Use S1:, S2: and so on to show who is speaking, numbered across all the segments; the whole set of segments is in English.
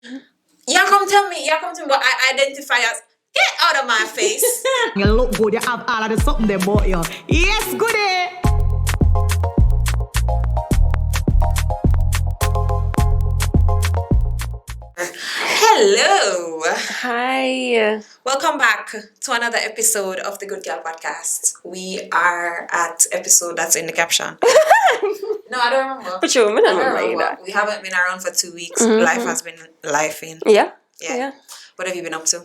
S1: You come tell me, but I identify as, get out of my face.
S2: You look good, you have all of the something there about you. Yes, Goodie!
S1: Hello.
S3: Hi.
S1: Welcome back to another episode of the Goodgal Podcast. We are at episode that's in the caption. No, I don't remember.
S3: But you, I don't remember
S1: remember.
S3: either.
S1: We haven't been around for 2 weeks.
S3: Mm-hmm.
S1: Life has been lifing.
S3: Yeah.
S1: What have you been up to?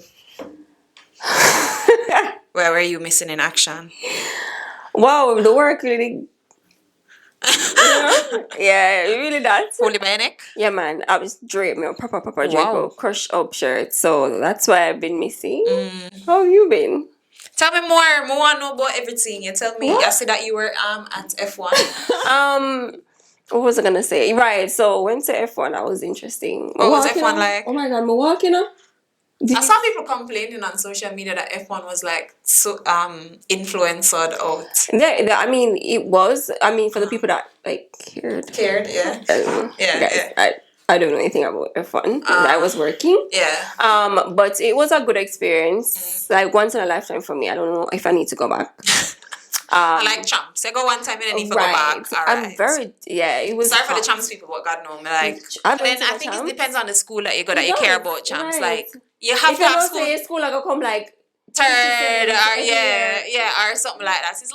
S1: Where were you missing in action?
S3: Wow, the work really. Yeah, it really does.
S1: Holy Benic?
S3: Yeah, man. I was draped me a proper
S1: Wow.
S3: Draco crush up shirt, so that's why I've been missing. How have you been?
S1: Tell me more. I want to know about everything. You tell me. I see that you were at F1.
S3: What was I gonna say? Right, so went to F1. That was interesting.
S1: What was
S3: Milwaukee,
S1: F1 like?
S3: Oh my God, Milwaukee, no?
S1: I saw people complaining on social media that F1 was like so influenced out.
S3: I mean, it was. I mean, for the people that like cared.
S1: Yeah.
S3: I don't know.
S1: Yeah,
S3: Guys,
S1: yeah.
S3: I don't know anything about F1. I was working.
S1: Yeah.
S3: But it was a good experience. Like once in a lifetime for me. I don't know if I need to go back.
S1: I like champs. I go one time and then if I go back. All right.
S3: It was.
S1: Sorry for the champs people, but God know me. Like,
S3: I
S1: think it depends on the school that you go that you
S3: It
S1: care
S3: does,
S1: about champs.
S3: right.
S1: Like you have
S3: If
S1: to
S3: you
S1: have
S3: don't
S1: school
S3: say school, I go come like
S1: third or
S3: yeah.
S1: or something like that. It's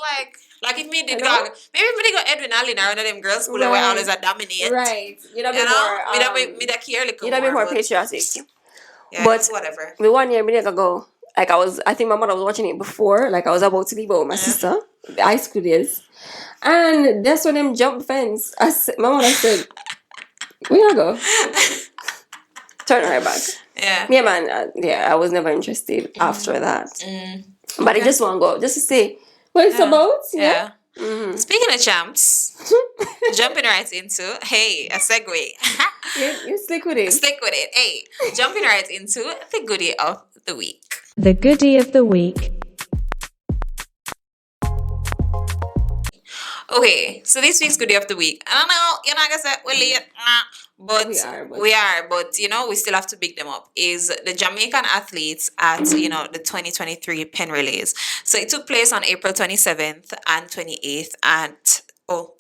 S1: like if me did
S3: You know?
S1: go, maybe if me did go Edwin Allen or one of them girls school where always a dominate.
S3: Right. You know,
S1: Me that care little
S3: you'd have been more
S1: but-
S3: patriotic.
S1: Yeah,
S3: But-
S1: it's whatever.
S3: The 1 year, me didn't go. Like I think my mother was watching it before. Like I was about to leave out with my sister, the high school days, and that's when them jump fence. My mother said, "Where you go?" Turn her back.
S1: Yeah.
S3: Yeah, man. I was never interested after that. But I just want to go just to see what it's about.
S1: Yeah.
S3: Mm-hmm.
S1: Speaking of champs, jumping right into a segue.
S3: You stick with it.
S1: Stick with it. Hey, jumping right into the goodie of the week.
S4: The Goodie of the Week.
S1: Okay, so this week's goodie of the week. I don't know, you're not gonna say we're late, but we are, but we still have to big them up. Is the Jamaican athletes at the 2023 Penn Relays. So it took place on April 27th and 28th at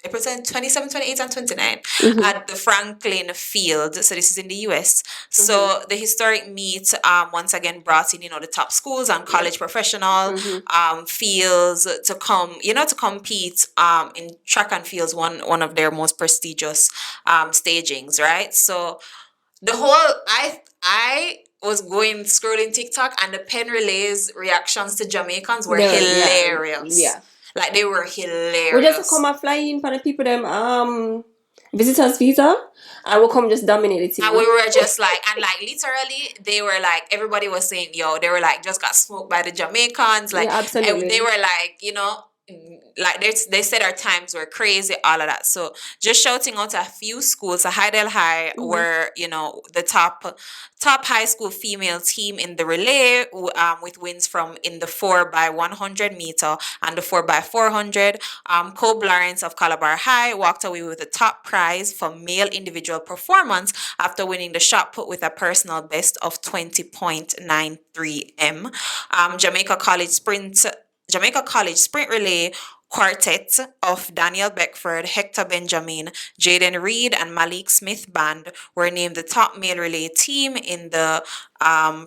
S1: April 27th, 28th, and 29th at the Franklin Field. So this is in the US. So the historic meet once again brought in, the top schools and college professional fields to come, to compete in track and fields, one of their most prestigious stagings, right? So the whole I was scrolling TikTok and the Penn Relays reactions to Jamaicans were hilarious.
S3: Yeah.
S1: Like they were hilarious.
S3: We just come and fly in for the people them visitors visa and we'll come just dominate the team.
S1: And we were just like, and like literally they were like, everybody was saying, they were like just got smoked by the Jamaicans. Like
S3: absolutely.
S1: They were like, like they said our times were crazy, all of that. So just shouting out a few schools. So Hydel High were, the top high school female team in the relay with wins from in the 4x100 meter and the 4x400. Cobb Lawrence of Calabar High walked away with the top prize for male individual performance after winning the shot put with a personal best of 20.93 m. Jamaica College Sprint Relay Quartet of Daniel Beckford, Hector Benjamin, Jaden Reed, and Malik Smith Band were named the top male relay team in the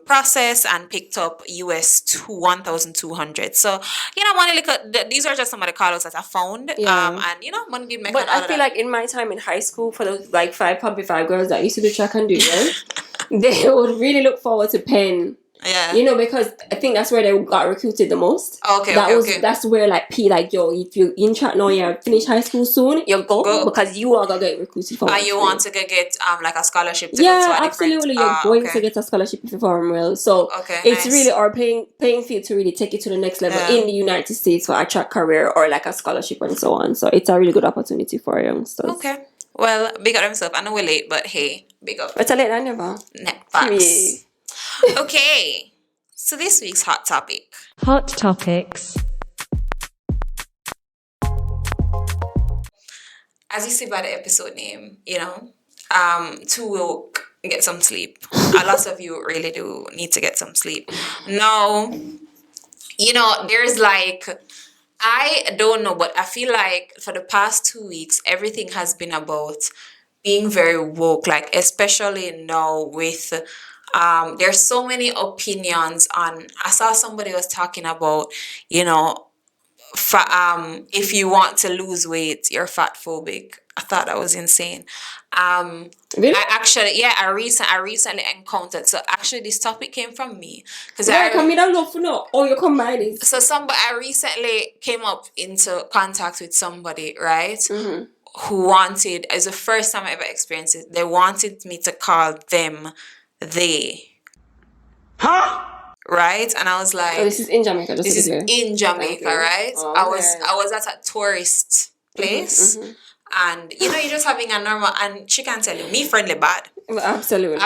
S1: process and picked up US 1,200. So, want to look at these are just some of the call-outs that I found. And one did make.
S3: But I feel like in my time in high school, for those like 5 girls that used to do track and do, they would really look forward to Penn.
S1: Yeah.
S3: Because I think that's where they got recruited the most. That's where if you in track now, you finish high school soon, you go because you are gonna get recruited for.
S1: And you want to get like a scholarship to
S3: absolutely. You're going to get a scholarship if you perform well. So it's really our playing field to really take you to the next level in the United States for a track career or like a scholarship and so on. So it's a really good opportunity for youngsters.
S1: Okay. Well, big up themselves. I know we're late, but hey, big up.
S3: Better late than never.
S1: Facts. Okay, so this week's hot topic.
S4: Hot topics.
S1: As you see by the episode name, too woke get some sleep. A lot of you really do need to get some sleep. No, there's like, I don't know, but I feel like for the past 2 weeks, everything has been about being very woke, like especially now with there's so many opinions on. I saw somebody was talking about, if you want to lose weight, you're fat phobic. I thought that was insane.
S3: Really?
S1: I recently encountered. So actually, this topic came from me because
S3: you combine it.
S1: So I recently came up into contact with somebody, right?
S3: Mm-hmm.
S1: Who wanted, as the first time I ever experienced it, they wanted me to call them they.
S2: Huh?
S1: Right? And I was like,
S3: this is in Jamaica.
S1: This is in Jamaica,
S3: okay.
S1: right?
S3: Oh,
S1: I was at a tourist place.
S3: Mm-hmm.
S1: And you're just having a normal, and she can tell you, me friendly bad. Absolutely.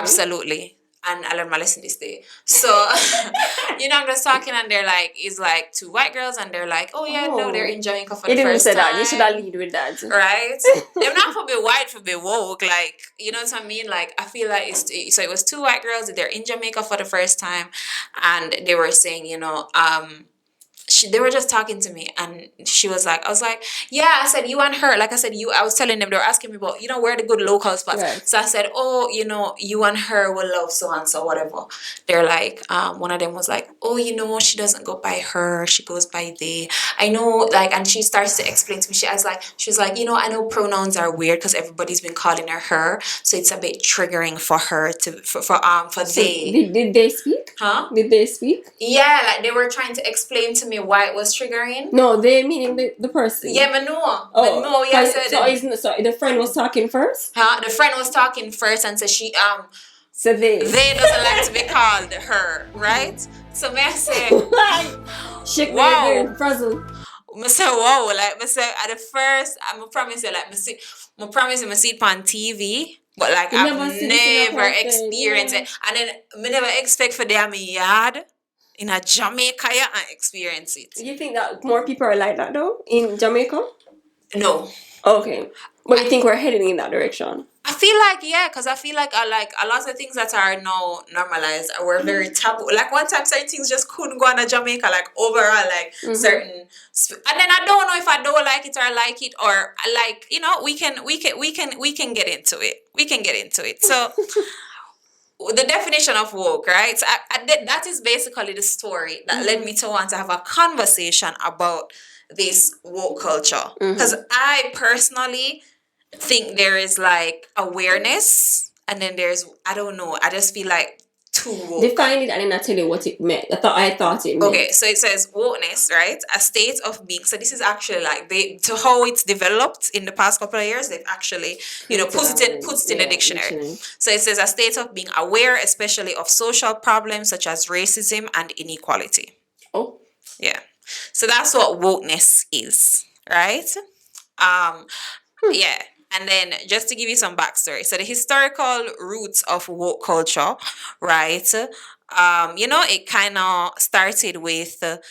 S1: And I learned my lesson this day. So, I'm just talking, and they're like, it's like 2 white girls, and they're like, oh yeah, no, they're in Jamaica for the first time. You didn't say that.
S3: You should have lead with that.
S1: Right? They're not for be white, for be woke. Like, you know what I mean? Like, I feel like so it was 2 white girls, they're in Jamaica for the first time, and they were saying, they were just talking to me, and I was like, yeah, I said, you and her, like I said, I was telling them, they were asking me about, where the good local spots. Right. So I said, oh, you and her will love so and so, whatever. They're like, one of them was like, oh, she doesn't go by her, she goes by they. I know, like, and she starts to explain to me, she was like, I know pronouns are weird because everybody's been calling her, so it's a bit triggering for her for they.
S3: Did they speak?
S1: Huh?
S3: Did they speak?
S1: Yeah, like they were trying to explain to me why it was triggering.
S3: No, they meaning the person.
S1: Yeah, but no.
S3: Oh,
S1: no, yeah.
S3: So the friend was talking first?
S1: Huh? The friend was talking first and said she
S3: so they
S1: doesn't like to be called her, right? So may I say
S3: shake
S1: wow.
S3: Frazzle.
S1: I say wow, like I say at the first I'm promise you, like I see it on TV. But like I've never experienced it. And then I never expect for them in yard in a Jamaica and experience it.
S3: You think that more people are like that though in Jamaica?
S1: No.
S3: Okay. But you think we're heading in that direction?
S1: I feel like, yeah, because I feel like a lot of things that are now normalized were very taboo. Like one time certain things just couldn't go on a Jamaica, like overall, like certain. And then I don't know if I don't like it or I like it, or like, we can get into it. We can get into it. So the definition of woke, right? So that is basically the story that led me to want to have a conversation about this woke culture. Because I personally think there is like awareness, and then there's, I don't know, I just feel like too woke.
S3: Define it and then I tell you what it meant. I thought it meant.
S1: Okay, so it says wokeness, right? A state of being. So this is actually like to how it's developed in the past couple of years. They've actually, puts it in the dictionary. So it says a state of being aware, especially of social problems such as racism and inequality.
S3: Oh,
S1: yeah. So that's what wokeness is, right? Yeah. And then just to give you some backstory. So the historical roots of woke culture, right? It kind of started with, the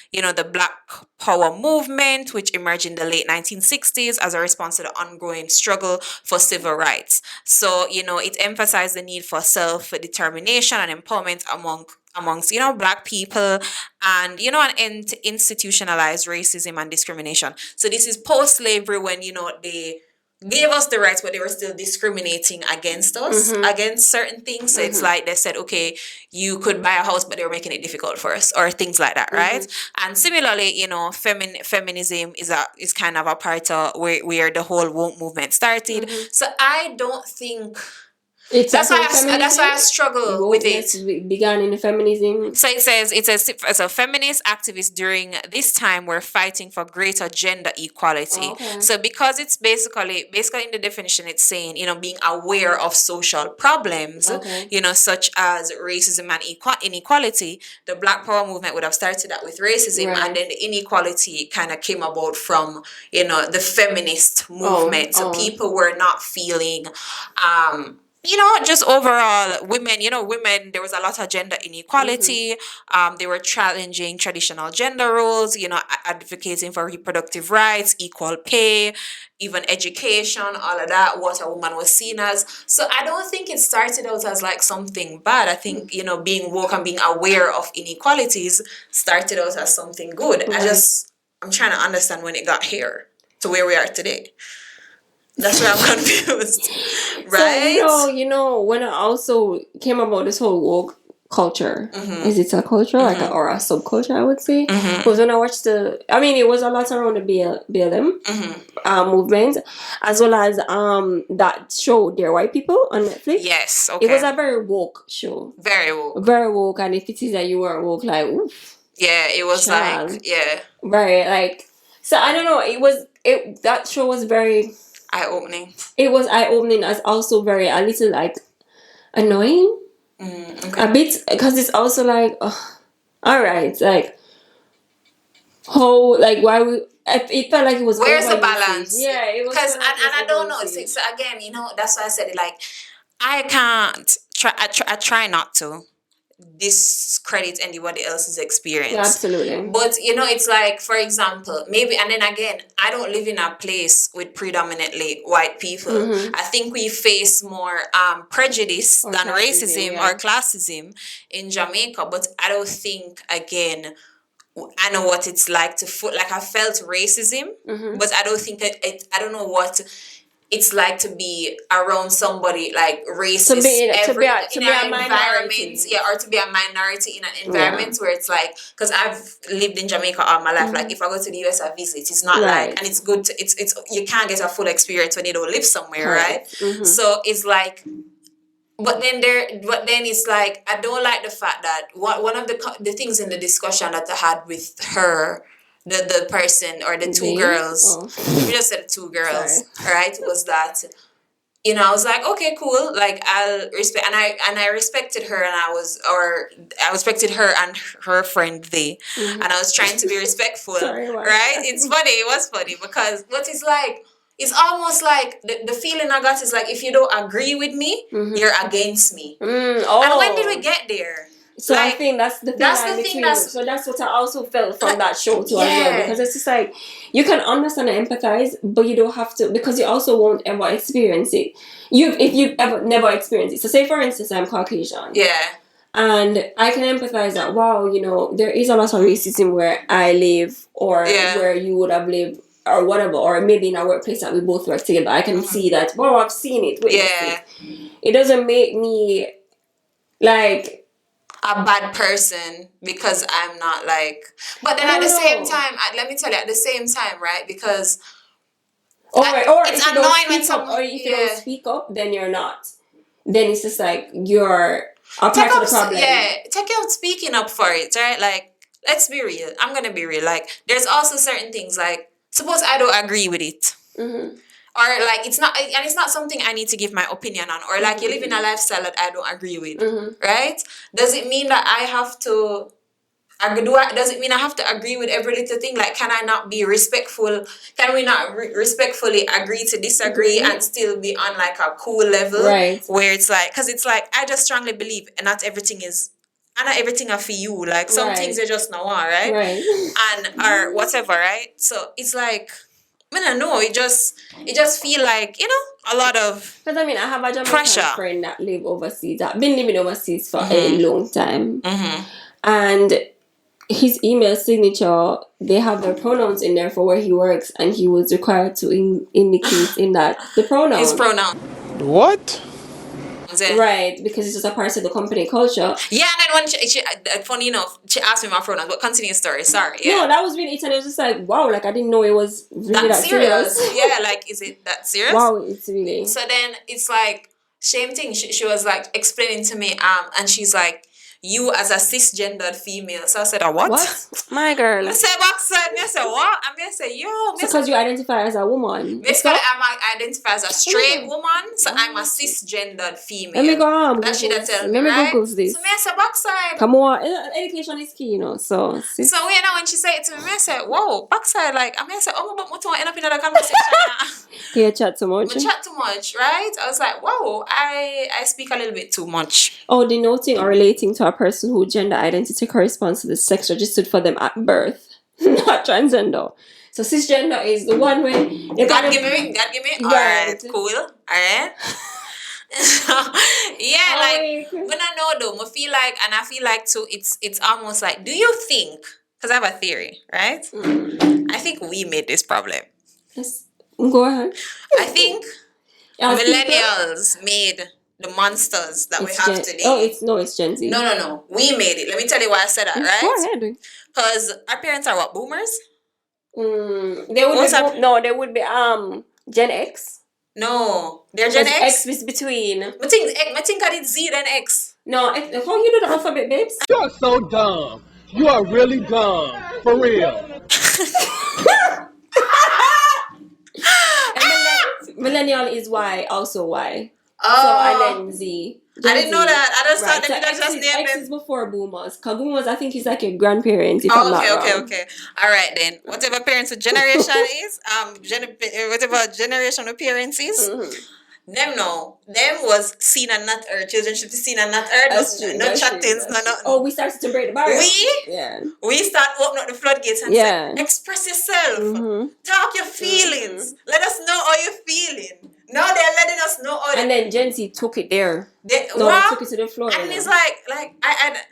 S1: Black Power movement, which emerged in the late 1960s as a response to the ongoing struggle for civil rights. So, it emphasized the need for self-determination and empowerment amongst Black people, and, an end to institutionalized racism and discrimination. So this is post-slavery when, they gave us the rights, but they were still discriminating against us, against certain things. So it's like they said, okay, you could buy a house, but they were making it difficult for us, or things like that, right? And similarly, feminism is kind of a part of where the whole woke movement started. So I don't think. That's why I struggle with it.
S3: Began in feminism.
S1: So it says as a feminist activist during this time we're fighting for greater gender equality. Oh, okay. So because it's basically in the definition it's saying, being aware of social problems, such as racism and inequality. The Black Power movement would have started that with racism, and then the inequality kind of came about from, the feminist movement. So people were not feeling just overall, women, there was a lot of gender inequality. They were challenging traditional gender roles, advocating for reproductive rights, equal pay, even education, all of that, what a woman was seen as. So I don't think it started out as like something bad. I think, being woke and being aware of inequalities started out as something good. I'm trying to understand when it got here to where we are today. That's where I'm confused, right?
S3: So, when I also came about this whole woke culture, is it a culture or a subculture? I would say because when I watched it was a lot around the BLM movement, as well as that show, Dear White People on Netflix.
S1: Yes, okay.
S3: It was a very woke show, very woke, and if it is that you weren't woke, like oof,
S1: yeah, it was
S3: child.
S1: like
S3: very like. So I don't know. That show was very
S1: eye-opening.
S3: It was eye-opening as also very a little like annoying.
S1: Okay.
S3: A bit, because it's also like all right, like how, like why we it felt like it was
S1: where's the
S3: overusage.
S1: balance?
S3: Yeah, it was
S1: because
S3: like
S1: and I don't know, so again, that's why I said it, like I can't I try not to discredit anybody else's experience.
S3: Yeah, absolutely.
S1: But it's like, for example, maybe, and then again, I don't live in a place with predominantly white people. I think we face more prejudice
S3: Or
S1: than
S3: classism,
S1: racism or classism in Jamaica. But I don't think, again, I know what it's like to like I felt racism, but I don't think I don't know what it's like to be around somebody like racist
S3: to be a
S1: environment,
S3: minority.
S1: or to be a minority in an environment where it's like, because I've lived in Jamaica all my life. Like if I go to the US, I visit. It's not like, and it's good. It's you can't get a full experience when you don't live somewhere, right? So it's like. But then it's like, I don't like the fact that one of the things in the discussion that I had with her, the person or the two girls, we just said two girls, right? Was that, I was like, okay, cool, like I'll respect, and I respected her, and I respected her and her friend and I was trying to be respectful, right? It's funny, it was funny because what is like. It's almost like the feeling I got is like, if you don't agree with me, you're against me. And when did we get there?
S3: So like, I think that's the thing. So that's what I also felt from that show too, as well. Because it's just like, you can understand and empathize, but you don't have to, because you also won't ever experience it. If you've ever never experienced it. So say for instance, I'm Caucasian.
S1: Yeah.
S3: And I can empathize that, wow, there is a lot of racism where I live or where you would have lived. Or whatever, or maybe in our workplace that we both work together, I can see that. Well, I've seen it. It doesn't make me like
S1: a bad person because I'm not like. But then at the same time, let me tell you, at the same time, right? Because it's annoying when someone.
S3: Or if you don't speak up, then you're not. Then it's just like you're a part of the problem.
S1: Yeah, take out speaking up for it, right? Like, let's be real. I'm gonna be real. Like, there's also certain things like. Suppose I don't agree with it, or like it's not something I need to give my opinion on, or like you live in a lifestyle that I don't agree with, right? Does it mean that I have to? Does it mean I have to agree with every little thing? Like, can I not be respectful? Can we not respectfully agree to disagree and still be on like a cool level,
S3: right?
S1: Where it's like, because it's like I just strongly believe, and not everything is. And not everything are for you. Like, some things you just know, right? And, or whatever, right? So, it's like, I don't know, it just feel like, a lot of
S3: because, I have a
S1: Jamaican
S3: friend that live overseas, that been living overseas for a long time. And his email signature, they have their pronouns in there for where he works, and he was required to indicate in that the pronoun.
S1: His pronoun.
S5: What?
S3: Right, because it's just a part of the company culture.
S1: Yeah, and then when she funny enough, she asked me my pronouns, but continue the story. Sorry. Yeah.
S3: No, that was really it, and it was just like, wow, like I didn't know it was really that serious.
S1: Yeah, like, is it that serious?
S3: Wow, it's really.
S1: So then it's like, same thing. She was like explaining to me, and she's like, you as a cisgendered female. So I said, what?
S3: My girl.
S1: I said backside. I said, what? I'm going to say, yo.
S3: Because you identify as a woman.
S1: Basically, I identify as a straight woman, so I'm a cisgendered female.
S3: Let me go on.
S1: That should have tell me,
S3: Let me
S1: right?
S3: Google this.
S1: So me I said backside.
S3: Come on, education is key, you know. So
S1: when she said it to me, I said, whoa, backside. Like, I said, oh, but I end up in another conversation.
S3: You chat too much.
S1: I chat too much, right? I was like, whoa, I speak a little bit too much.
S3: Oh, denoting or relating to a person whose gender identity corresponds to the sex registered for them at birth, not transgender. So cisgender is the one where
S1: God give me. All right, cool. All right. When I know though, I feel like too. It's almost like, do you think? Because I have a theory, right? I think we made this problem.
S3: Yes. Go ahead.
S1: I think millennials made the monsters that we have today.
S3: Oh, it's Gen Z.
S1: No. We made it. Let me tell you why I said that, right?
S3: Go ahead.
S1: Because our parents are what, boomers?
S3: They would be Gen X.
S1: No, they're Gen X.
S3: X is between.
S1: I think I did Z then X.
S3: No, how you do the alphabet, babes?
S5: You're so dumb. You are really dumb. For real.
S3: Millennial is Y, also Y.
S1: Oh.
S3: So, and then Z.
S1: I didn't know that. I just thought
S3: so
S1: that just named
S3: X
S1: them.
S3: is before boomers. Because boomers, I think, is like your grandparents. If I'm not wrong.
S1: Okay. All right then. Whatever parents with generation is, whatever generation of parents is, them was seen and not heard. Children should be seen and not heard. No chattings, no nothing.
S3: Oh, we started to break the barrier.
S1: We start opening up the floodgates and say, express yourself. Talk your feelings. Let us know how you're feeling. Now they're letting us know how.
S3: And then Gen Z took it there. They took it to the floor.
S1: And it's like I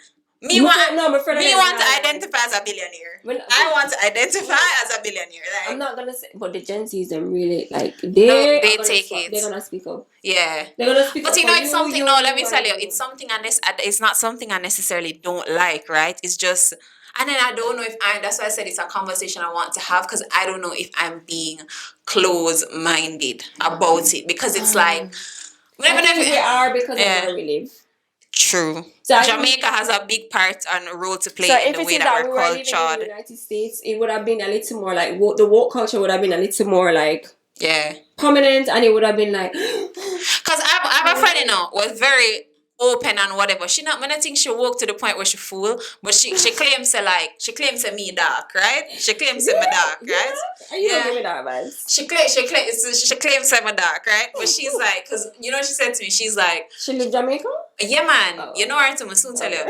S1: want to identify as a billionaire. I want to identify as a billionaire. Like,
S3: I'm not gonna say, but the Gen Zs them really like
S1: they take it.
S3: They're gonna speak up.
S1: Yeah,
S3: they're gonna speak up.
S1: But it's something. No, let me tell you, it's something. It's not something I necessarily don't like. Right? It's just. And then I don't know that's why I said it's a conversation I want to have, because I don't know if I'm being close-minded about it, because it's like...
S3: I think we are, because of where we live.
S1: True. So Jamaica has a big part and role to play in the way that we're cultured. So if in the
S3: United States, it would have been a little more like, the woke culture would have been a little more like... prominent, and it would have been like...
S1: Because I have a friend, was very... open and whatever. I don't think she woke to the point where she fool, but she claims me dark, right? She claims me dark, right?
S3: You don't give me that advice.
S1: She claims me dark, right? But she's like, because she said to me, she's like,
S3: she live Jamaica?
S1: Yeah, man. You know her to soon tell you.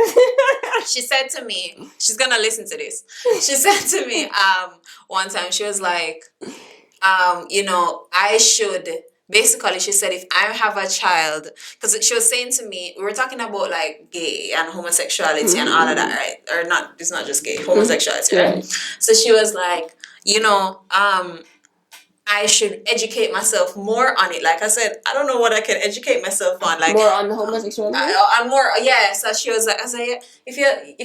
S1: She said to me, she's gonna listen to this. She said to me, one time she was like, I should. Basically, she said, if I have a child, because she was saying to me, we were talking about like gay and homosexuality and all of that, right? Or not, it's not just gay, homosexuality, right? So she was like, I should educate myself more on it. Like I said, I don't know what I can educate myself on. Like
S3: more on homosexuality?
S1: And more, yeah. So she was like, I said, if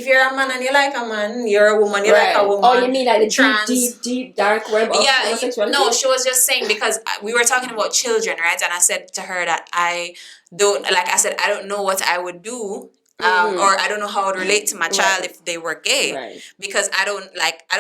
S1: you're a man and you like a man, you're a woman, you like a woman.
S3: Oh, you mean like the deep, dark web of homosexuality?
S1: No, she was just saying, because we were talking about children, right? And I said to her that I don't know what I would do. Or I don't know how I would relate to my child if they were gay, because I don't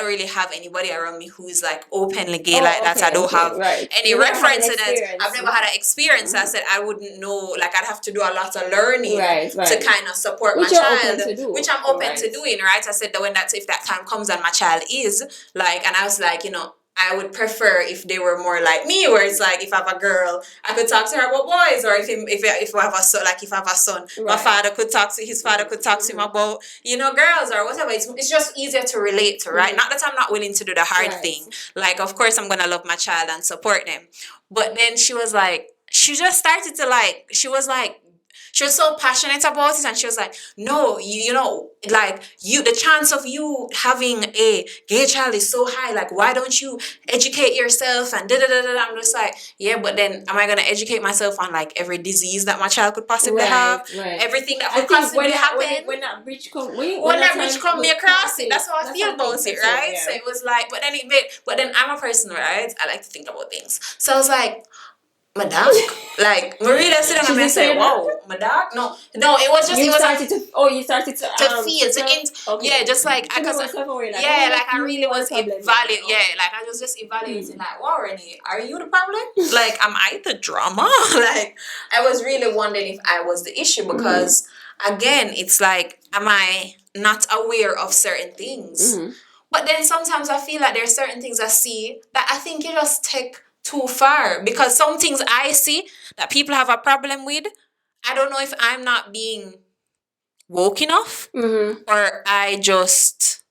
S1: really have anybody around me who's like openly gay that. I don't have any reference to that. I've never had an experience. I said I wouldn't know. Like I'd have to do a lot of learning to kind of support my child, which I'm open to doing. Right? I said that if that time comes and my child is like, and I was like, I would prefer if they were more like me, where it's like if I have a girl, I could talk to her about boys, or if I have a son, like if I have a son, my father could talk to his father could talk to him about girls or whatever. It's just easier to relate to, right? Not that I'm not willing to do the hard thing. Like of course I'm gonna love my child and support them, but then she was like, she just started to like, she was so passionate about it, and she was like, no, the chance of you having a gay child is so high, like why don't you educate yourself and da-da-da-da. I'm just like, yeah, but then am I going to educate myself on like every disease that my child could possibly have, everything that could possibly happen? When that bridge come me across it, that's how I feel about it, right? So it was like, but then I'm a person, right? I like to think about things, so I was like, my dog. Like Maria sitting on me and say, "Whoa, my dog." No, it was just
S3: you started to
S1: feel yeah, just like I I really was evaluating. Yeah, like I was just evaluating. Like, wow, Renee, are you the problem? Like, am I the drama? Like, I was really wondering if I was the issue because again, it's like, am I not aware of certain things? But then sometimes I feel like there's certain things I see that I think you just take too far because some things I see that people have a problem with, I don't know if I'm not being woke enough or I just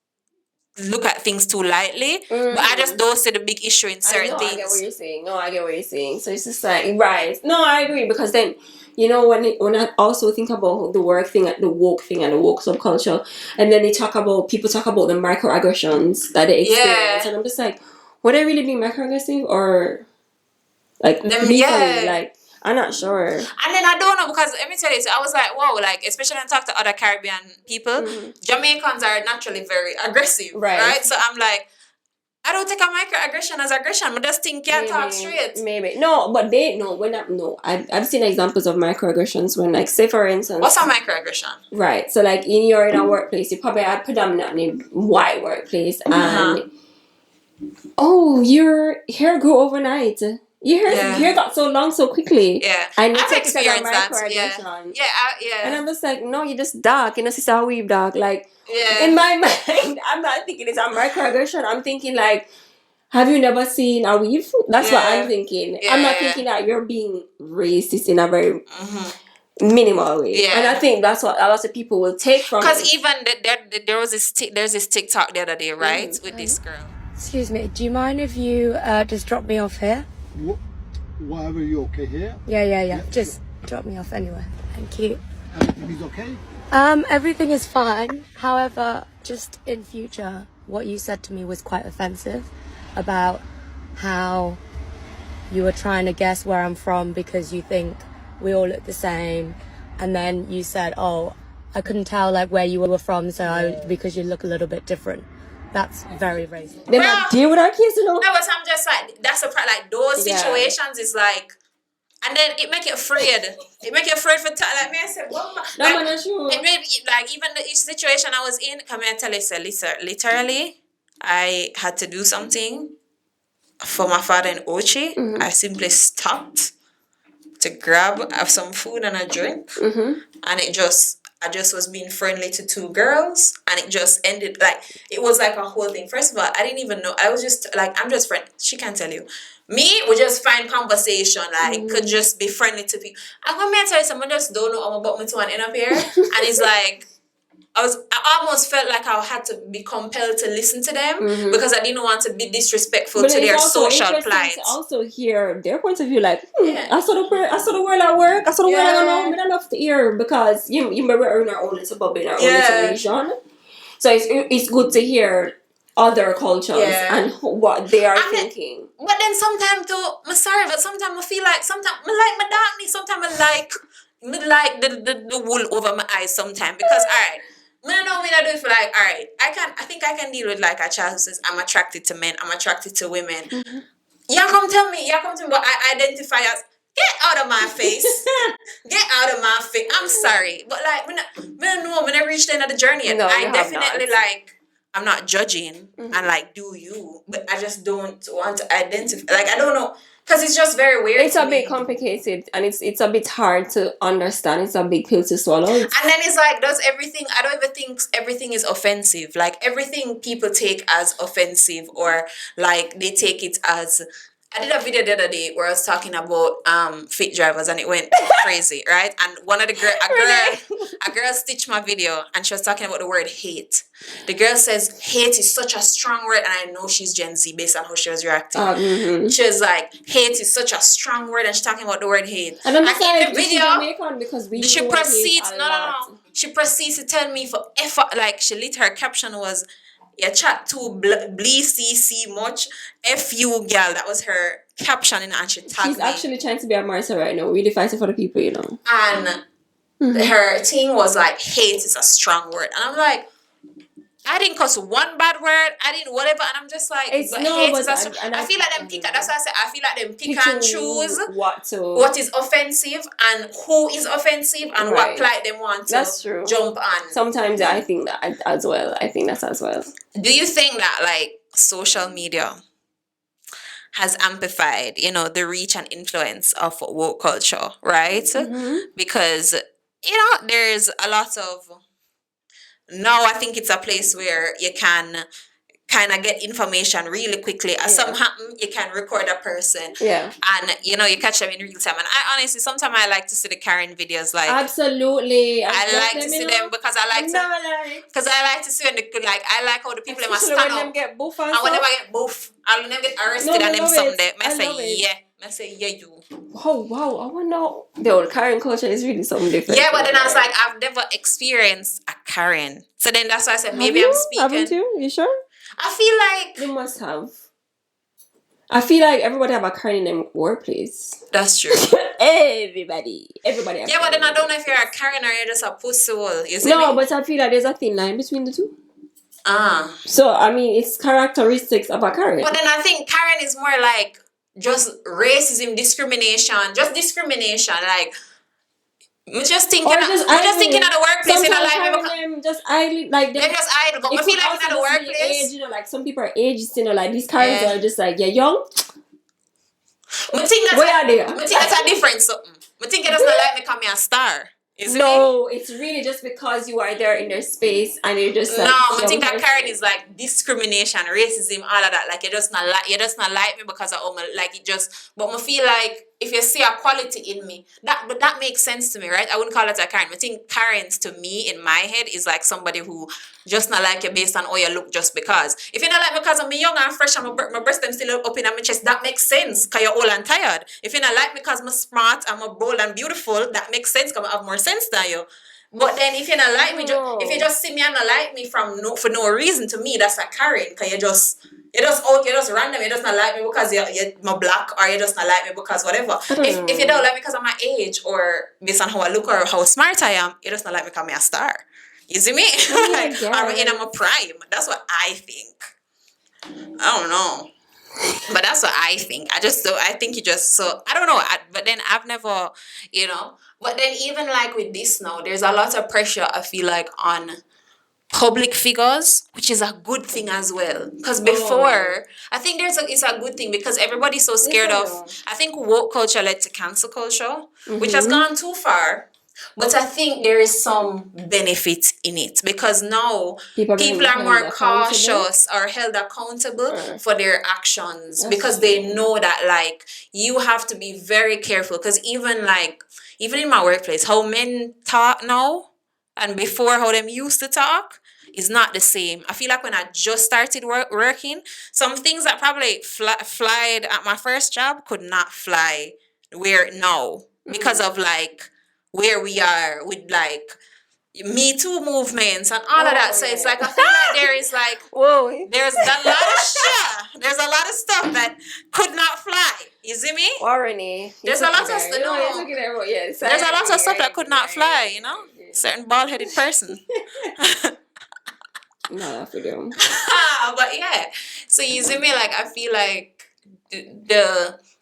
S1: look at things too lightly. But I just don't see the big issue in certain things.
S3: I get what you're saying. No, I get what you're saying. So it's just like, right. No, I agree because then, you know, when I also think about the work thing, the woke thing and the woke subculture, and then people talk about the microaggressions that they experience. And I'm just like, would I really be microaggressive or like like I'm not sure.
S1: And then I don't know because let me tell you, so I was like, whoa, like especially when I talk to other Caribbean people, Jamaicans are naturally very aggressive, right? So I'm like, I don't take a microaggression as aggression, but just think can't talk straight.
S3: Maybe no, but I've seen examples of microaggressions when, like, say for instance,
S1: what's a microaggression?
S3: Right, so like in a workplace, you probably had predominantly white workplace, and your hair grew overnight. Your hair got so long so quickly.
S1: Yeah,
S3: I've
S1: experienced that. Yeah.
S3: And I'm just like, no, you're just dark. You know, sister weave dark. Like, in my mind, I'm not thinking it's a microaggression. I'm thinking like, have you never seen a weave? That's what I'm thinking. I'm not thinking that you're being racist in a very minimal way. And I think that's what a lot of people will take from.
S1: Because even there's this TikTok the other day, right, with this girl.
S6: Excuse me, do you mind if you just drop me off here?
S5: Whatever, you okay here?
S6: Yeah. Just drop me off anyway. Thank you.
S5: Everything's okay?
S6: Everything is fine. However, just in future, what you said to me was quite offensive about how you were trying to guess where I'm from because you think we all look the same. And then you said, oh, I couldn't tell like where you were from, because you look a little bit different. That's very racist.
S3: They might deal with our kids, you know.
S1: No, but I'm just like, that's like those situations is like, and then it make you afraid. It make you afraid for like me. I said, well, like,
S3: not sure.
S1: It made like even the situation I was in. Come here and tell you, say, literally, I had to do something for my father in Ochi. I simply stopped to grab some food and a drink, and I just was being friendly to two girls, and it just ended like it was like a whole thing. First of all, I didn't even know. I was just like, I'm just friend. She can't tell you. Me, we just find conversation, like could just be friendly to people. I'm gonna tell you something. I just don't know I'm about me to an end up here, and it's like I almost felt like I had to be compelled to listen to them because I didn't want to be disrespectful to their social plight.
S3: To also hear their point of view, like I saw the world at work. I saw the world at home. I don't love to hear because you remember we're in our own little bubble, in our own little region. So it's good to hear other cultures and what they are thinking.
S1: But then sometimes too, I'm sorry, but sometimes I feel like sometimes I like my darkness. Sometimes I like the wool over my eyes. Sometimes because alright. I know when I do it for like, all right, I think I can deal with like a child who says I'm attracted to men, I'm attracted to women. Y'all come tell me, but I identify as get out of my face. Get out of my face. I'm sorry. But like when I reach the end of the journey and I definitely like I'm not judging and like do you, but I just don't want to identify. Like I don't know. Because it's just very weird.
S3: It's a bit complicated and it's a bit hard to understand. It's a big pill to swallow.
S1: And then it's like, I don't even think everything is offensive. Like everything people take as offensive or like they take it as... I did a video the other day where I was talking about fit drivers and it went crazy, right? And one of the a girl stitched my video and she was talking about the word hate. The girl says hate is such a strong word, and I know she's Gen Z based on how she was reacting. She was like, hate is such a strong word, and she's talking about the word hate.
S3: And I'm in the video, because we
S1: she proceeds She proceeds to tell me for effort, like she lit her caption was, "You chat too bleacc much. F you, girl." That was her caption, and she tagged
S3: She's actually trying to be a Marissa right now, really fighting for the people, you know.
S1: And her thing was like, hate is a strong word. And I'm like, I didn't cuss one bad word. I didn't whatever, and I'm just like,
S3: It's
S1: but
S3: no,
S1: hate
S3: but
S1: is a,
S3: and
S1: I feel like them pick. That's why I say I feel like them pick and choose what is offensive and who is offensive and what plight them want to
S3: That's true.
S1: jump on.
S3: Sometimes I think that as well. I think that's as well.
S1: Do you think that like social media has amplified, the reach and influence of woke culture, right? Because there's a lot of now I think it's a place where you can kind of get information really quickly. As something happen, you can record a person.
S3: Yeah.
S1: And, you catch them in real time. And I honestly, sometimes I like to see the Karen videos. Like,
S3: absolutely.
S1: I like to see them because I like to see when I like how the people in my stand up.
S3: Them get buff and
S1: when they get buff, I will never get arrested and them someday. I say, yeah, you.
S3: Oh, wow. I want to know. The old Karen culture is really something different.
S1: Yeah, but then I was like, I've never experienced a Karen. So then that's why I said, maybe I'm speaking.
S3: Haven't you? You sure?
S1: I feel like
S3: you must have. I feel like everybody have a Karen in their workplace.
S1: That's true.
S3: Everybody.
S1: Yeah, but then I don't know if you're a Karen or you're just a pussy.
S3: No, but I feel like there's a thin line between the two. So I mean, it's characteristics of a Karen.
S1: But then I think Karen is more like just racism, discrimination, like. I'm just thinking at the workplace in a life.
S3: Them just idle, like
S1: they're just idle. But I feel like in the workplace,
S3: age, like some people are ageist, like these Karens are just like young.
S1: I think that's a different something. I think it doesn't like me come here a star.
S3: It's really just because you are there in their space and you're just like.
S1: No, I think that Karen is like discrimination, racism, all of that. Like you just not like me because of like it just. But I feel like if you see a quality in me, that makes sense to me, right? I wouldn't call it a Karen. I think Karens to me in my head is like somebody who just not like you based on how you look just because. If you not like me because I'm young and fresh and my breast them still up in my chest, that makes sense because you're old and tired. If you not like me because I'm smart and I'm bold and beautiful, that makes sense because I have more sense than you. But then if you not like me, if you just see me and not like me for no reason, to me that's a Karen because you just random. You just not like me because you're black, or you just not like me because whatever. If you don't like me because of my age or based on how I look or how smart I am, you just not like me because I'm a star. You see me? Or in my prime. That's what I think. I don't know. But that's what I think. I think you just so I don't know. But then I've never, But then even like with this now, there's a lot of pressure I feel like on public figures, which is a good thing as well. Because before, I think it's a good thing because everybody's so scared of. I think woke culture led to cancel culture, which has gone too far. But I think there is some benefit in it because now people are more cautious or held accountable for their actions because they know that like you have to be very careful because even in my workplace, how men talk now and before how them used to talk is not the same. I feel like when I just started working, some things that probably flied at my first job could not fly where now because of like where we are with like Me Too movements and all of that. So it's like I feel like there is like there's a lot of shit. There's a lot of stuff that could not fly. You see me?
S3: Warren,
S1: there's a lot of stuff. There's a lot of stuff that could not fly. Certain bald-headed person.
S3: No, for them.
S1: But yeah. So you see me? Like I feel like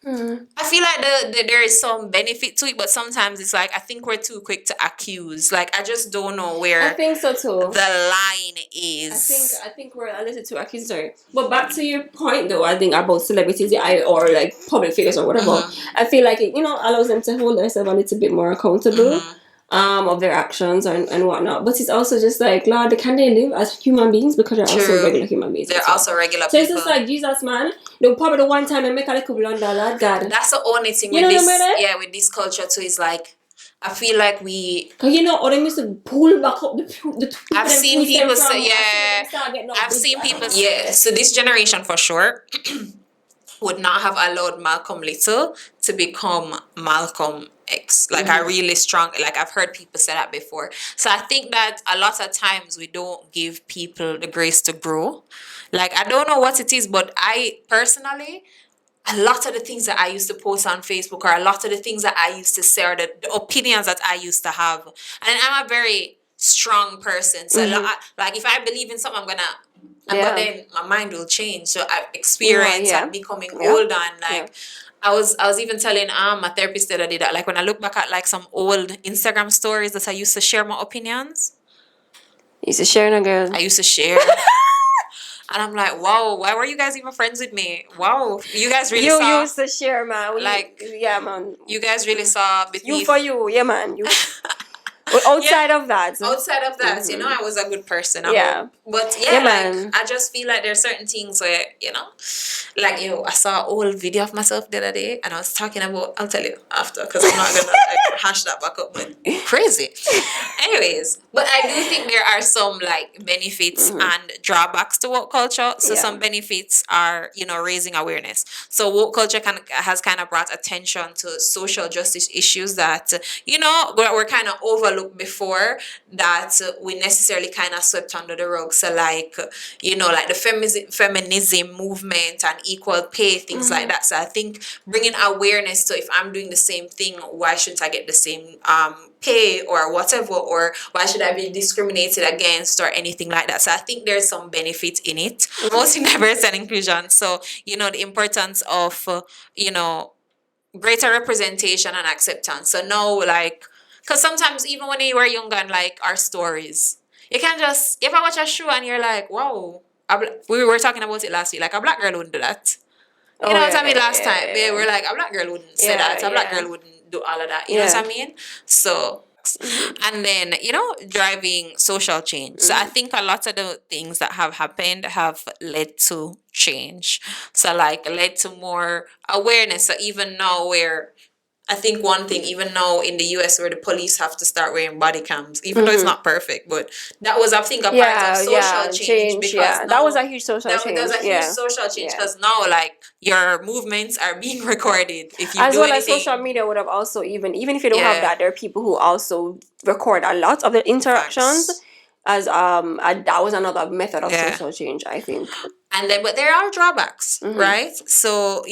S1: there is some benefit to it, but sometimes it's like I think we're too quick to accuse. Like I just don't know where
S3: I think so too.
S1: The line is.
S3: I think we're a little too accusatory. But back to your point though, I think about celebrities or like public figures or whatever. I feel like it, allows them to hold themselves a little bit more accountable. Of their actions and whatnot, but it's also just like, Lord, can they live as human beings because they're also regular human beings?
S1: They're also regular people.
S3: So it's just like Jesus, man. They'll probably the one time and make a little blunder, Lord God.
S1: That's the only thing with this. Yeah, with this culture too. Is like I feel like we.
S3: Cause or they used to pull back up the.
S1: I've seen people say, I've seen people say, so this generation for sure would not have allowed Malcolm Little to become Malcolm X. Like I really strong, like I've heard people say that before. So I think that a lot of times we don't give people the grace to grow. Like I don't know what it is, but I personally, a lot of the things that I used to post on Facebook or a lot of the things that I used to say or the opinions that I used to have. And I'm a very strong person. So like if I believe in something, but then my mind will change. So I've experienced and becoming older, and like I was even telling my therapist that I did that. Like when I look back at like some old Instagram stories that I used to share my opinions.
S3: You used to share, no girl.
S1: I used to share. And I'm like, wow, why were you guys even friends with me? Wow, you guys really saw.
S3: You used to share, man. Yeah, man.
S1: You guys really saw beneath.
S3: You for you, yeah, man. You. But outside of that,
S1: you know, I was a good person. But
S3: man.
S1: I just feel like there's certain things where, you know, like, I saw an old video of myself the other day, and I was talking about, I'll tell you after, because I'm not gonna like, hash that back up, but crazy. Anyways, but I do think there are some like benefits and drawbacks to woke culture. So some benefits are, raising awareness. So woke culture has kind of brought attention to social justice issues that, were kind of overlooked before, that we necessarily kind of swept under the rug. So like, like the feminism movement and equal pay, things like that. So I think bringing awareness to, if I'm doing the same thing, why shouldn't I get the same pay or whatever, or why should I be discriminated against or anything like that? So I think there's some benefit in it. Mostly diversity and inclusion. So, the importance of, greater representation and acceptance. So now, like, because sometimes even when you were younger and like our stories, you can just, if I watch a show and you're like, wow, we were talking about it last week, like a black girl wouldn't do that. You know what I mean? Last time, we were like, a black girl wouldn't say that. A black girl wouldn't do all of that. You know what I mean? So, and then, driving social change. So I think a lot of the things that have happened have led to change. So like led to more awareness. So even now where, I think one thing, even now in the US where the police have to start wearing body cams, even though it's not perfect, but that was, I think, a part of social change. Because
S3: that was a huge social change.
S1: That was a huge social change because now, like, your movements are being recorded. If you
S3: as
S1: do
S3: well
S1: anything,
S3: as social media would have also even if you don't have that, there are people who also record a lot of the interactions. As that was another method of social change, I think.
S1: And then, but there are drawbacks, right? So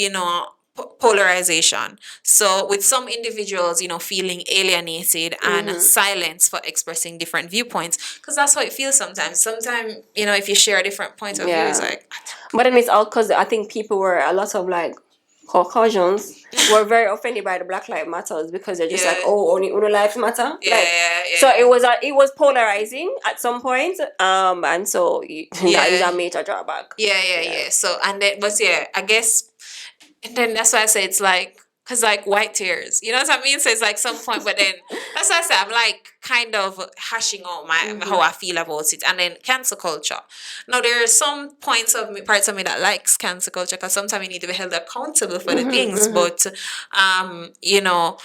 S1: polarization. So with some individuals, feeling alienated and silenced for expressing different viewpoints, because that's how it feels sometimes. Sometimes, if you share a different point of view, it's like.
S3: But then it's all because I think a lot of like Caucasians were very offended by the Black Lives Matters because they're just like, only Uno lives matter. So it was polarizing at some point, and so that is a major drawback.
S1: So I guess. And then that's why I say it's like, because like white tears, you know what I mean? So it's like some point, but then that's why I say I'm like kind of hashing out how I feel about it. And then cancel culture. Now there are some parts of me that likes cancel culture because sometimes you need to be held accountable for the things. But
S3: I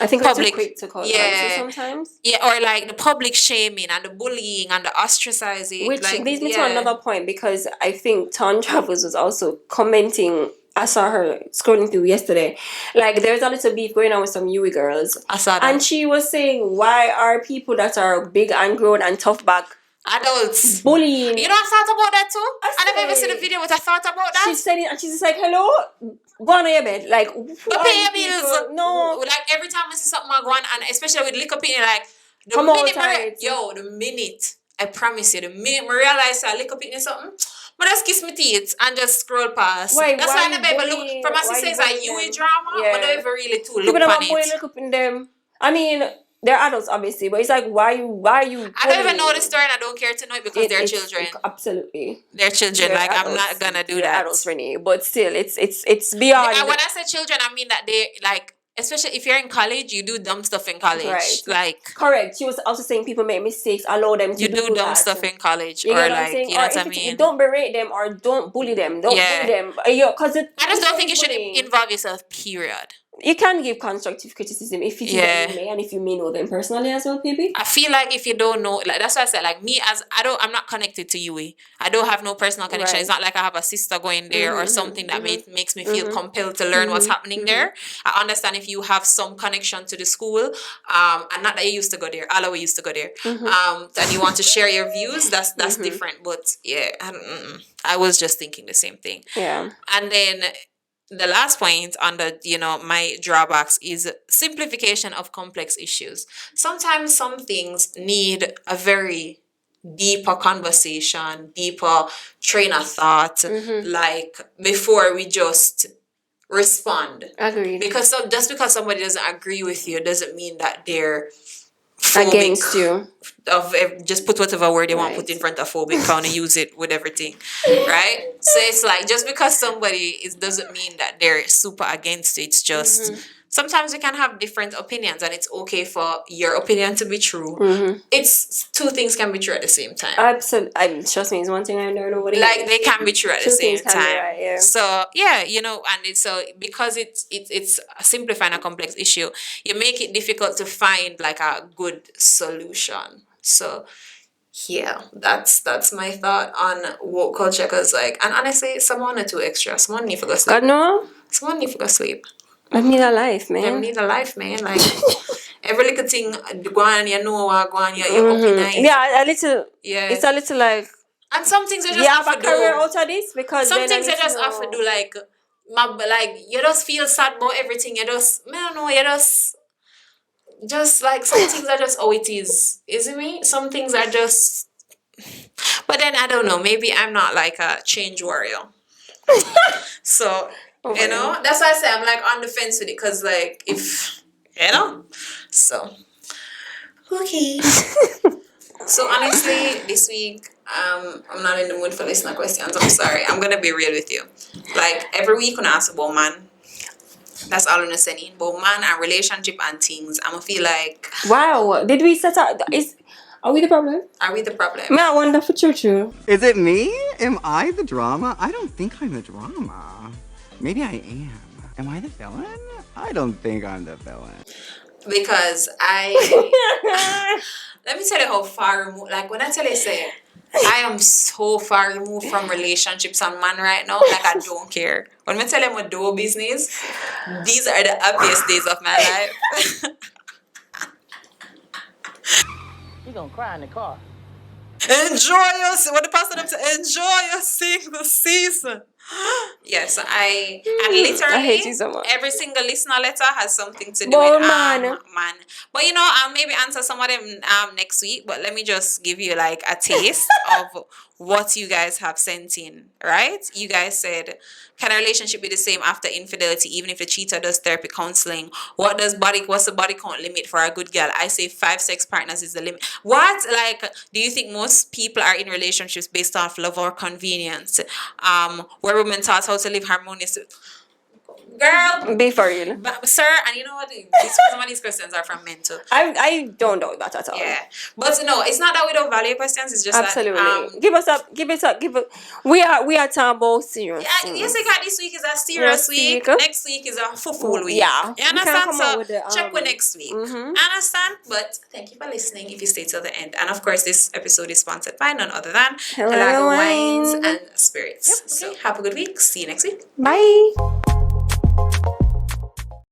S3: think
S1: public,
S3: we're too quick to call it sometimes.
S1: Yeah, or like the public shaming and the bullying and the ostracizing.
S3: Which
S1: like,
S3: leads me to another point, because I think Ton Travels was also commenting. I saw her scrolling through yesterday. Like, there's a little beef going on with some Yui girls.
S1: I saw that.
S3: And she was saying, why are people that are big and grown and tough back
S1: adults
S3: bullying?
S1: You know, I thought about that too. I never even seen the video, but I thought about that.
S3: She said it, and she's just like, hello? Go on your bed. Like,
S1: but pay your bills.
S3: No.
S1: Like, every time I see something I go on, and especially with liquor pin, like, the minute, I promise you, the minute I realize I liquor pin something, but just kiss my teeth and just scroll past. That's why I never ever look. From my sister, it's like Yui drama, but I never really too look on it.
S3: Look up in them. I mean, they're adults, obviously, but it's like, why you? I
S1: don't even know the story, and I don't care to know it because they're children.
S3: Absolutely,
S1: they're children. They're like, adults. I'm not gonna do that.
S3: Adults, Renee, but still, it's beyond.
S1: When I say children, I mean that they like. Especially if you're in college, you do dumb stuff in college.
S3: Right.
S1: Like,
S3: correct. She was also saying people make mistakes, allow them to do
S1: dumb stuff in college.
S3: You
S1: or
S3: know
S1: like, you know what I mean?
S3: Don't berate them or don't bully them. Don't bully them. Because I
S1: just don't think you should involve yourself, period.
S3: You can give constructive criticism if you may, and if you may know them personally as well, maybe.
S1: I feel like if you don't know, like that's why I said, like me I'm not connected to Yui. I don't have no personal connection. Right. It's not like I have a sister going there or something that makes me feel compelled to learn what's happening there. I understand if you have some connection to the school, and not that you used to go there. Aloe used to go there. And you want to share your views. That's different. But yeah, I was just thinking the same thing.
S3: Yeah.
S1: And then. the last point on the, my drawbacks is simplification of complex issues. Sometimes some things need a very deeper conversation, deeper train of thought, like before we just respond.
S3: Agreed.
S1: Because just because somebody doesn't agree with you doesn't mean that they're
S3: Against you.
S1: Just put whatever word they want
S3: Right.
S1: put in front of phobic, kind of use it with everything, right? So it's like just because somebody doesn't mean that they're super against it. It's just sometimes we can have different opinions, and it's okay for your opinion to be true. It's two things can be true at the same time.
S3: Absolutely. Trust me, it's one thing I know nobody.
S1: Like they can be true at the
S3: Two
S1: same
S3: things can be
S1: time.
S3: right, yeah.
S1: So yeah, and it's so because it's simplifying a complex issue, you make it difficult to find like a good solution. So yeah, that's my thought on woke culture. Cause like, and honestly, someone or two extra. Someone need to go sleep.
S3: God no.
S1: Someone need to go sleep.
S3: I need a life,
S1: Them
S3: man.
S1: need a life, man. Like every little thing go on, go on, you're up in night.
S3: Yeah, a little.
S1: Yeah.
S3: It's a little like.
S1: And some things you just
S3: You have
S1: have
S3: a
S1: to
S3: career
S1: do.
S3: out of this because
S1: Some
S3: then
S1: things
S3: I
S1: you
S3: need
S1: just
S3: to
S1: have to
S3: know.
S1: do, like you just feel sad about everything. You just, I don't know, you just like some things are just how it is. Isn't me? Some things are just. But then I don't know. Maybe I'm not like a change warrior. So that's why I say I'm like on the fence with it, because like if so okay. So honestly, this week I'm not in the mood for listener questions. I'm sorry. I'm gonna be real with you. Like every week when I ask about man, that's all I'm gonna say. About man and relationship and things, I'ma feel like,
S3: Wow, did we set up? Are we the problem?
S1: are we the problem?
S3: Me, I wonder for true.
S7: Is it me? Am I the drama? I don't think I'm the drama. Maybe I am. Am I the villain? I don't think I'm the villain.
S1: Because let me tell you how far removed. Like when I tell you, say I am so far removed from relationships and man right now. Like I don't care. When I tell them I do business, these are the happiest days of my life.
S5: You're gonna cry in the car.
S1: Enjoy your, what the pastor them say, enjoy your single season. Yes, and literally
S3: I hate you so much.
S1: every single listener letter has something to do
S3: But
S1: with
S3: man.
S1: man. But I'll maybe answer some of them next week. But let me just give you like a taste of what you guys have sent in. Right? You guys said, can a relationship be the same after infidelity, even if the cheater does therapy counseling? What's the body count limit for a good girl? I say 5 sex partners is the limit. What? Like, do you think most people are in relationships based off love or convenience? Where women taught how to live harmonious. Girl,
S3: Be for real.
S1: but, sir, and you know what? Some of these questions are from men too.
S3: I don't know that at all.
S1: Yeah, but no, it's not that we don't value questions. It's just
S3: Absolutely.
S1: that
S3: Give it up. We are talking about serious.
S1: yes, we got this week is a serious week. Next week is a full week.
S3: Yeah.
S1: You
S3: We can
S1: understand?
S3: come
S1: So
S3: up with the,
S1: check with next week. Understand? But thank you for listening. If you stay till the end, and of course, this episode is sponsored by none other than
S3: Helago
S1: Helago Wines
S3: Wines.
S1: and Spirits. So have a good week. See you next week.
S3: Bye.